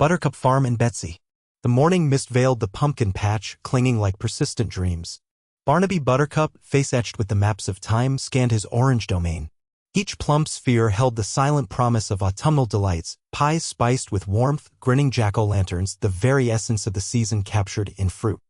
Buttercup Farm and Betsy. The morning mist veiled the pumpkin patch, clinging like persistent dreams. Barnaby Buttercup, face-etched with the maps of time, scanned his orange domain. Each plump sphere held the silent promise of autumnal delights, pies spiced with warmth, grinning jack-o'-lanterns, the very essence of the season captured in fruit.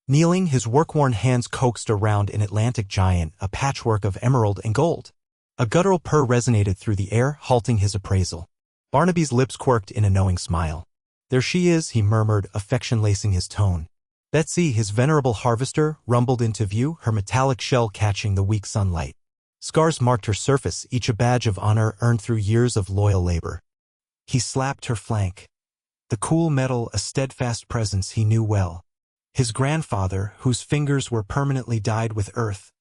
Kneeling, his work-worn hands coaxed around an Atlantic giant, a patchwork of emerald and gold. A guttural purr resonated through the air, halting his appraisal. Barnaby's lips quirked in a knowing smile. "There she is," he murmured, affection lacing his tone. Betsy, his venerable harvester, rumbled into view, her metallic shell catching the weak sunlight. Scars marked her surface, each a badge of honor earned through years of loyal labor. He slapped her flank. The cool metal, a steadfast presence he knew well. His grandfather, whose fingers were permanently dyed with earth,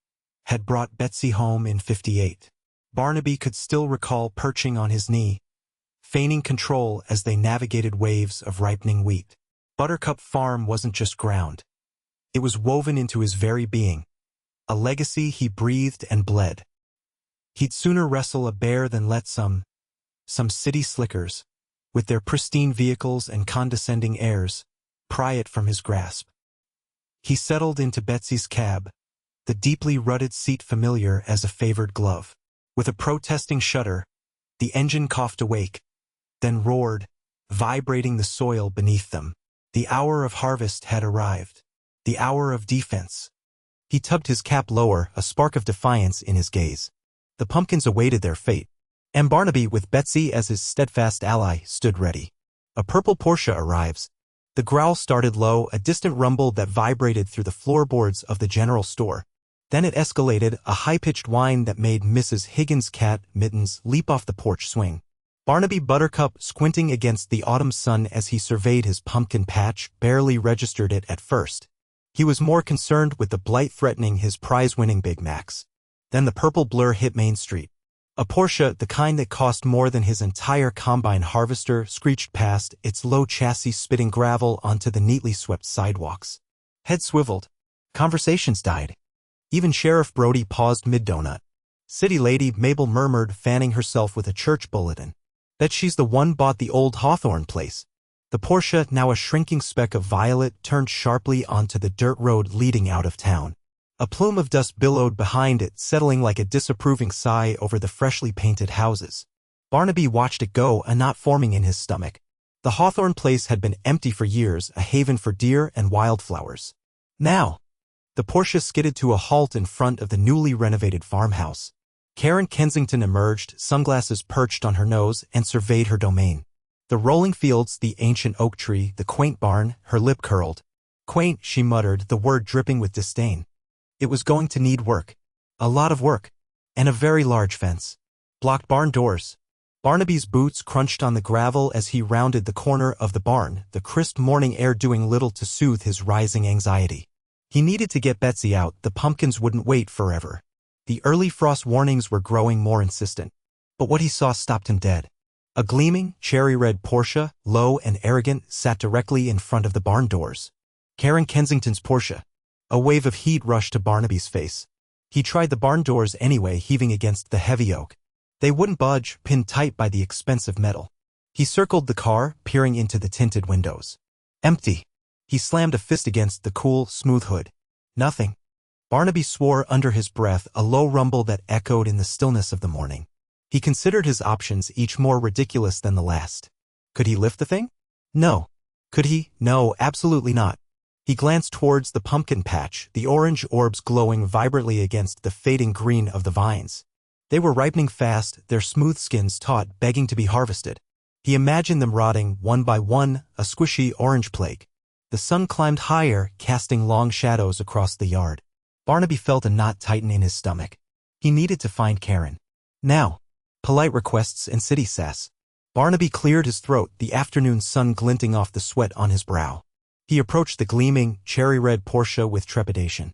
had brought Betsy home in '58. Barnaby could still recall perching on his knee, feigning control as they navigated waves of ripening wheat. Buttercup Farm wasn't just ground. It was woven into his very being, a legacy he breathed and bled. He'd sooner wrestle a bear than let some city slickers, with their pristine vehicles and condescending airs, pry it from his grasp. He settled into Betsy's cab, the deeply rutted seat familiar as a favored glove. With a protesting shudder, the engine coughed awake, then roared, vibrating the soil beneath them. The hour of harvest had arrived. The hour of defense. He tugged his cap lower, a spark of defiance in his gaze. The pumpkins awaited their fate, and Barnaby, with Betsy as his steadfast ally, stood ready. A purple Porsche arrives. The growl started low, a distant rumble that vibrated through the floorboards of the general store. Then it escalated, a high-pitched whine that made Mrs. Higgins' cat, Mittens, leap off the porch swing. Barnaby Buttercup, squinting against the autumn sun as he surveyed his pumpkin patch, barely registered it at first. He was more concerned with the blight threatening his prize-winning Big Macs. Then the purple blur hit Main Street. A Porsche, the kind that cost more than his entire combine harvester, screeched past, its low chassis spitting gravel onto the neatly swept sidewalks. Head swiveled. Conversations died. Even Sheriff Brody paused mid-donut. City Lady Mabel murmured, fanning herself with a church bulletin. "Bet she's the one bought the old Hawthorne place." The Porsche, now a shrinking speck of violet, turned sharply onto the dirt road leading out of town. A plume of dust billowed behind it, settling like a disapproving sigh over the freshly painted houses. Barnaby watched it go, a knot forming in his stomach. The Hawthorne place had been empty for years, a haven for deer and wildflowers. Now, the Porsche skidded to a halt in front of the newly renovated farmhouse. Karen Kensington emerged, sunglasses perched on her nose, and surveyed her domain. The rolling fields, the ancient oak tree, the quaint barn, her lip curled. "Quaint," she muttered, the word dripping with disdain. It was going to need work. A lot of work. And a very large fence. Blocked barn doors. Barnaby's boots crunched on the gravel as he rounded the corner of the barn, the crisp morning air doing little to soothe his rising anxiety. He needed to get Betsy out, the pumpkins wouldn't wait forever. The early frost warnings were growing more insistent. But what he saw stopped him dead. A gleaming, cherry-red Porsche, low and arrogant, sat directly in front of the barn doors. Karen Kensington's Porsche. A wave of heat rushed to Barnaby's face. He tried the barn doors anyway, heaving against the heavy oak. They wouldn't budge, pinned tight by the expensive metal. He circled the car, peering into the tinted windows. Empty. He slammed a fist against the cool, smooth hood. Nothing. Barnaby swore under his breath, a low rumble that echoed in the stillness of the morning. He considered his options, each more ridiculous than the last. Could he lift the thing? No. Could he? No, absolutely not. He glanced towards the pumpkin patch, the orange orbs glowing vibrantly against the fading green of the vines. They were ripening fast, their smooth skins taut, begging to be harvested. He imagined them rotting, one by one, a squishy orange plague. The sun climbed higher, casting long shadows across the yard. Barnaby felt a knot tighten in his stomach. He needed to find Karen. Now. Polite requests and city sass. Barnaby cleared his throat, the afternoon sun glinting off the sweat on his brow. He approached the gleaming, cherry-red Porsche with trepidation.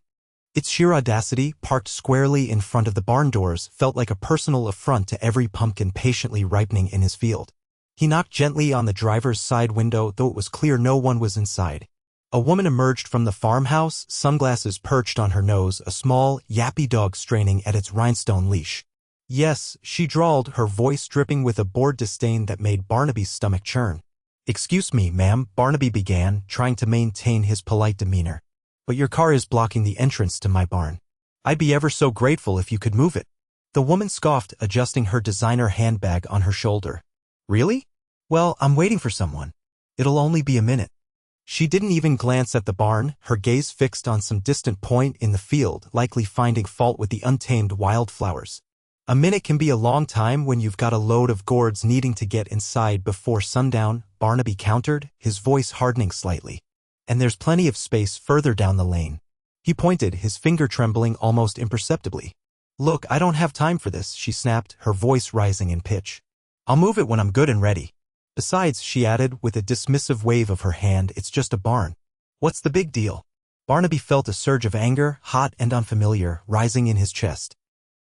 Its sheer audacity, parked squarely in front of the barn doors, felt like a personal affront to every pumpkin patiently ripening in his field. He knocked gently on the driver's side window, though it was clear no one was inside. A woman emerged from the farmhouse, sunglasses perched on her nose, a small, yappy dog straining at its rhinestone leash. "Yes," she drawled, her voice dripping with a bored disdain that made Barnaby's stomach churn. "Excuse me, ma'am," Barnaby began, trying to maintain his polite demeanor. "But your car is blocking the entrance to my barn. I'd be ever so grateful if you could move it." The woman scoffed, adjusting her designer handbag on her shoulder. "Really? Well, I'm waiting for someone. It'll only be a minute." She didn't even glance at the barn, her gaze fixed on some distant point in the field, likely finding fault with the untamed wildflowers. "A minute can be a long time when you've got a load of gourds needing to get inside before sundown," Barnaby countered, his voice hardening slightly. "And there's plenty of space further down the lane." He pointed, his finger trembling almost imperceptibly. "Look, I don't have time for this," she snapped, her voice rising in pitch. "I'll move it when I'm good and ready. Besides," she added with a dismissive wave of her hand, "it's just a barn. What's the big deal?" Barnaby felt a surge of anger, hot and unfamiliar, rising in his chest.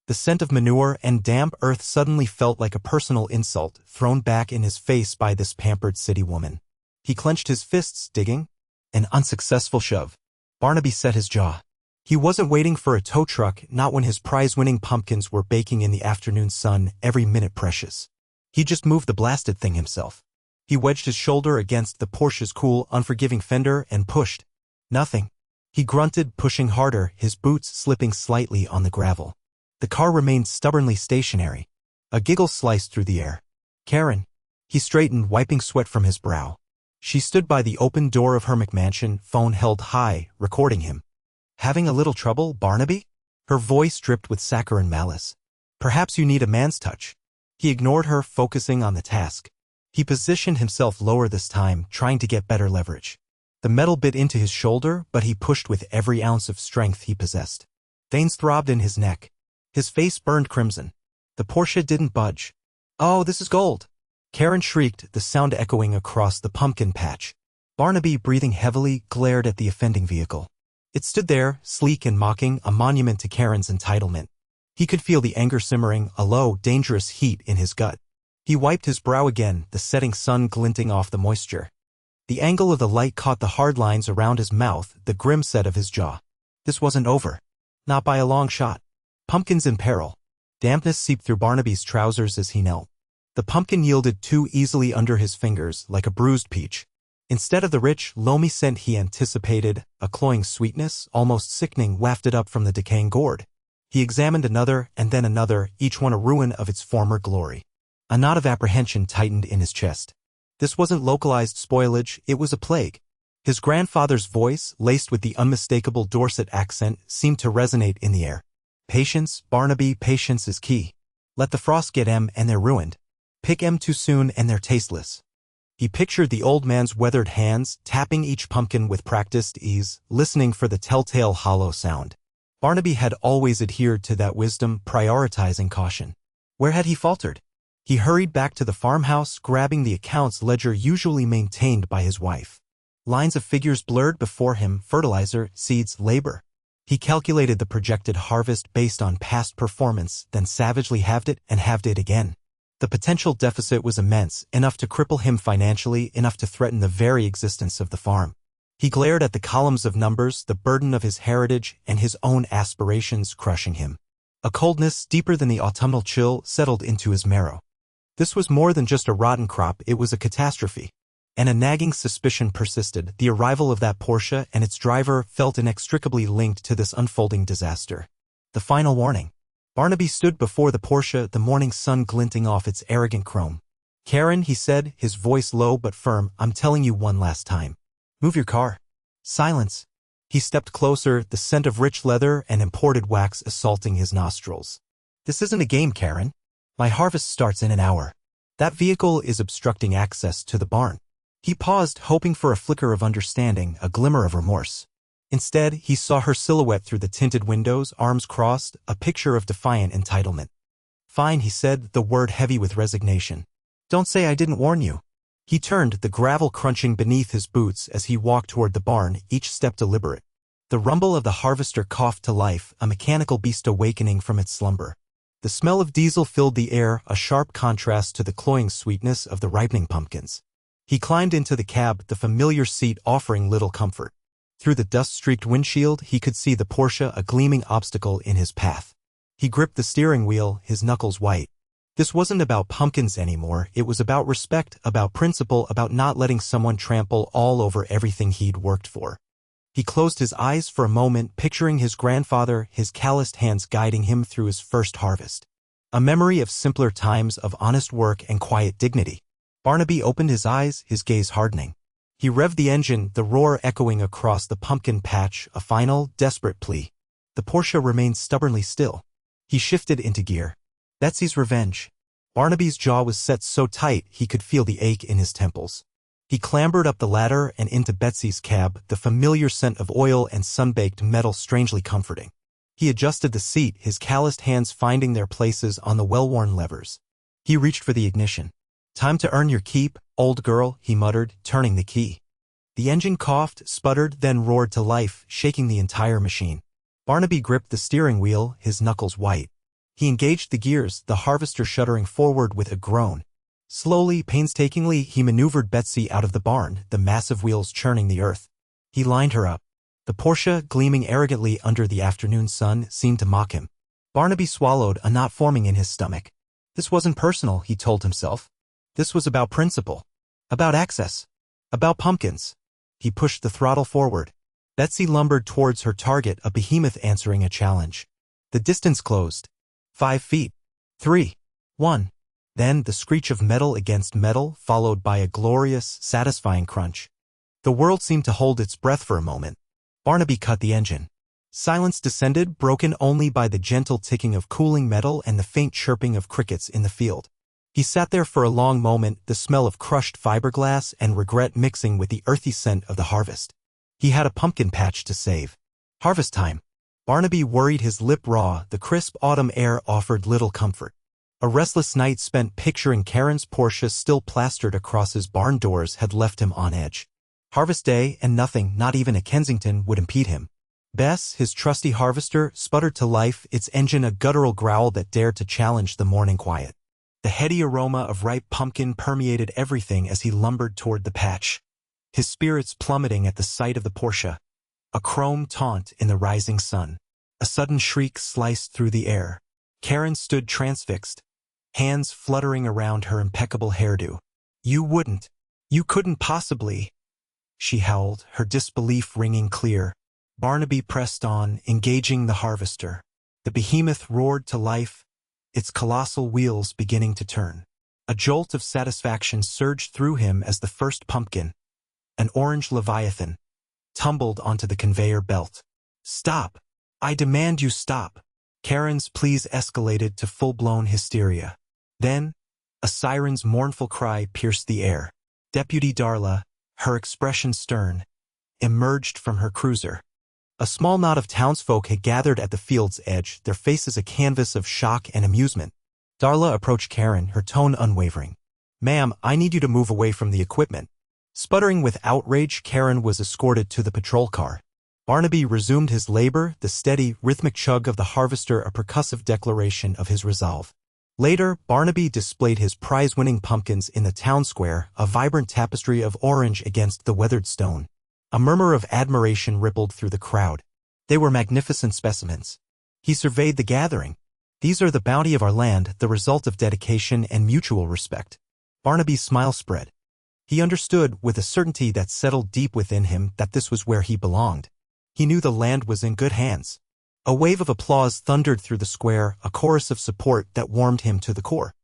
The scent of manure and damp earth suddenly felt like a personal insult thrown back in his face by this pampered city woman. He clenched his fists, digging. An unsuccessful shove. Barnaby set his jaw. He wasn't waiting for a tow truck, not when his prize-winning pumpkins were baking in the afternoon sun, every minute precious. He just moved the blasted thing himself. He wedged his shoulder against the Porsche's cool, unforgiving fender and pushed. Nothing. He grunted, pushing harder, his boots slipping slightly on the gravel. The car remained stubbornly stationary. A giggle sliced through the air. "Karen." He straightened, wiping sweat from his brow. She stood by the open door of her McMansion, phone held high, recording him. "Having a little trouble, Barnaby?" Her voice dripped with saccharine malice. "Perhaps you need a man's touch." He ignored her, focusing on the task. He positioned himself lower this time, trying to get better leverage. The metal bit into his shoulder, but he pushed with every ounce of strength he possessed. Veins throbbed in his neck. His face burned crimson. The Porsche didn't budge. "Oh, this is gold!" Karen shrieked, the sound echoing across the pumpkin patch. Barnaby, breathing heavily, glared at the offending vehicle. It stood there, sleek and mocking, a monument to Karen's entitlement. He could feel the anger simmering, a low, dangerous heat in his gut. He wiped his brow again, the setting sun glinting off the moisture. The angle of the light caught the hard lines around his mouth, the grim set of his jaw. This wasn't over. Not by a long shot. Pumpkins in peril. Dampness seeped through Barnaby's trousers as he knelt. The pumpkin yielded too easily under his fingers, like a bruised peach. Instead of the rich, loamy scent he anticipated, a cloying sweetness, almost sickening, wafted up from the decaying gourd. He examined another, and then another, each one a ruin of its former glory. A knot of apprehension tightened in his chest. This wasn't localized spoilage, it was a plague. His grandfather's voice, laced with the unmistakable Dorset accent, seemed to resonate in the air. "Patience, Barnaby, patience is key. Let the frost get 'em and they're ruined. Pick 'em too soon and they're tasteless." He pictured the old man's weathered hands, tapping each pumpkin with practiced ease, listening for the telltale hollow sound. Barnaby had always adhered to that wisdom, prioritizing caution. Where had he faltered? He hurried back to the farmhouse, grabbing the accounts ledger usually maintained by his wife. Lines of figures blurred before him, fertilizer, seeds, labor. He calculated the projected harvest based on past performance, then savagely halved it and halved it again. The potential deficit was immense, enough to cripple him financially, enough to threaten the very existence of the farm. He glared at the columns of numbers, the burden of his heritage and his own aspirations crushing him. A coldness, deeper than the autumnal chill, settled into his marrow. This was more than just a rotten crop, it was a catastrophe. And a nagging suspicion persisted. The arrival of that Porsche and its driver felt inextricably linked to this unfolding disaster. The final warning. Barnaby stood before the Porsche, the morning sun glinting off its arrogant chrome. "Karen," he said, his voice low but firm, "I'm telling you one last time. Move your car." Silence. He stepped closer, the scent of rich leather and imported wax assaulting his nostrils. "This isn't a game, Karen. My harvest starts in an hour. That vehicle is obstructing access to the barn." He paused, hoping for a flicker of understanding, a glimmer of remorse. Instead, he saw her silhouette through the tinted windows, arms crossed, a picture of defiant entitlement. "Fine," he said, the word heavy with resignation. "Don't say I didn't warn you." He turned, the gravel crunching beneath his boots as he walked toward the barn, each step deliberate. The rumble of the harvester coughed to life, a mechanical beast awakening from its slumber. The smell of diesel filled the air, a sharp contrast to the cloying sweetness of the ripening pumpkins. He climbed into the cab, the familiar seat offering little comfort. Through the dust-streaked windshield, he could see the Porsche, a gleaming obstacle in his path. He gripped the steering wheel, his knuckles white. This wasn't about pumpkins anymore, it was about respect, about principle, about not letting someone trample all over everything he'd worked for. He closed his eyes for a moment, picturing his grandfather, his calloused hands guiding him through his first harvest. A memory of simpler times of honest work and quiet dignity. Barnaby opened his eyes, his gaze hardening. He revved the engine, the roar echoing across the pumpkin patch, a final, desperate plea. The Porsche remained stubbornly still. He shifted into gear. Betsy's revenge. Barnaby's jaw was set so tight he could feel the ache in his temples. He clambered up the ladder and into Betsy's cab, the familiar scent of oil and sun-baked metal strangely comforting. He adjusted the seat, his calloused hands finding their places on the well-worn levers. He reached for the ignition. "Time to earn your keep, old girl," he muttered, turning the key. The engine coughed, sputtered, then roared to life, shaking the entire machine. Barnaby gripped the steering wheel, his knuckles white. He engaged the gears, the harvester shuddering forward with a groan. Slowly, painstakingly, he maneuvered Betsy out of the barn, the massive wheels churning the earth. He lined her up. The Porsche, gleaming arrogantly under the afternoon sun, seemed to mock him. Barnaby swallowed, a knot forming in his stomach. This wasn't personal, he told himself. This was about principle. About access. About pumpkins. He pushed the throttle forward. Betsy lumbered towards her target, a behemoth answering a challenge. The distance closed. 5 feet. 3. 1. Then the screech of metal against metal, followed by a glorious, satisfying crunch. The world seemed to hold its breath for a moment. Barnaby cut the engine. Silence descended, broken only by the gentle ticking of cooling metal and the faint chirping of crickets in the field. He sat there for a long moment, the smell of crushed fiberglass and regret mixing with the earthy scent of the harvest. He had a pumpkin patch to save. Harvest time. Barnaby worried, his lip raw, the crisp autumn air offered little comfort. A restless night spent picturing Karen's Porsche still plastered across his barn doors had left him on edge. Harvest day, and nothing, not even a Kensington, would impede him. Bess, his trusty harvester, sputtered to life, its engine a guttural growl that dared to challenge the morning quiet. The heady aroma of ripe pumpkin permeated everything as he lumbered toward the patch. His spirits plummeting at the sight of the Porsche. A chrome taunt in the rising sun. A sudden shriek sliced through the air. Karen stood transfixed, hands fluttering around her impeccable hairdo. "You wouldn't. You couldn't possibly," she howled, her disbelief ringing clear. Barnaby pressed on, engaging the harvester. The behemoth roared to life, its colossal wheels beginning to turn. A jolt of satisfaction surged through him as the first pumpkin, an orange leviathan, tumbled onto the conveyor belt. "Stop! I demand you stop!" Karen's pleas escalated to full-blown hysteria. Then, a siren's mournful cry pierced the air. Deputy Darla, her expression stern, emerged from her cruiser. A small knot of townsfolk had gathered at the field's edge, their faces a canvas of shock and amusement. Darla approached Karen, her tone unwavering. "Ma'am, I need you to move away from the equipment." Sputtering with outrage, Karen was escorted to the patrol car. Barnaby resumed his labor, the steady, rhythmic chug of the harvester a percussive declaration of his resolve. Later, Barnaby displayed his prize-winning pumpkins in the town square, a vibrant tapestry of orange against the weathered stone. A murmur of admiration rippled through the crowd. They were magnificent specimens. He surveyed the gathering. "These are the bounty of our land, the result of dedication and mutual respect." Barnaby's smile spread. He understood, with a certainty that settled deep within him, that this was where he belonged. He knew the land was in good hands. A wave of applause thundered through the square, a chorus of support that warmed him to the core.